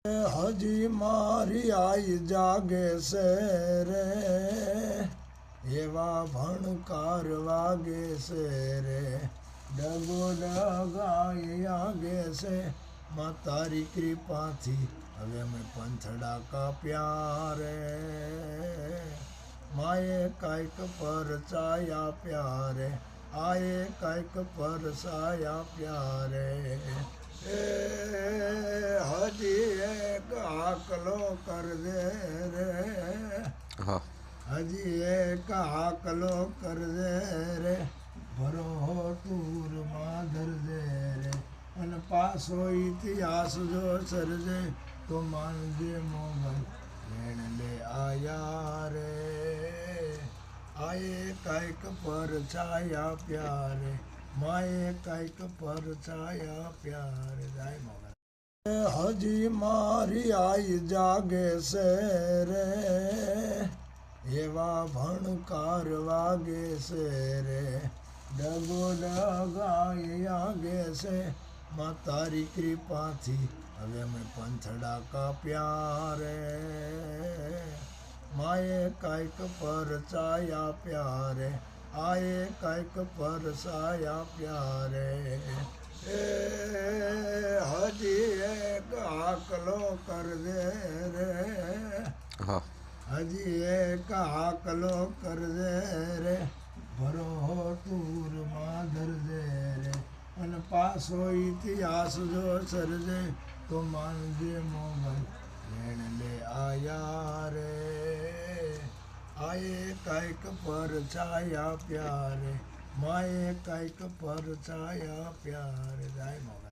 હજી મારી આઈ જાગે છે રે, એવા ભણકાર વાગે છે રે, ડગો ડગાઈ આગે છે, માં તારી કૃપાથી હવે મેં પંથડા કાપ્યા રે, માએ કાંઈક પરચાયા પ્યારે, આએ કાંઈક પરસાયા પ્યારે, હજી એક આકલો કર દે રે, હજી એક આકલો કર દે રે, ભરો ટૂર માધર દે રે, અને પાછો ઇતિહાસ જો સર્જે તો માનજે મોગલ લેણ લે આયા રે, આએ કાંઈક પરછાયા પ્યારે, માએ કાંઈક પરછાયા પ્યારે, જાય મોગલ. હજી મારી આઈ જાગે છે રે, એવા ભણકાર વાગે છે રે, ડગો ડગાઈ આગે છે, માં તારી કૃપાથી હવે મેં પંથડા કાપ્યા રે, માએ કાંઈક પરચાયા પ્યારે, આએ કાંઈક પરસાયા પ્યારે, હજી એક આકલો કર દે રે, હજી એક આકલો કર દે રે, ભરો ટૂર માધર દે રે, અને પાછો ઇતિહાસ જો સર્જે તો માનજે મોગલ લેણ લે આયા રે, આએ કાંઈક પરછાયા પ્યારે, માએ કાંઈક પરછાયા પ્યારે, જાય મોગલ.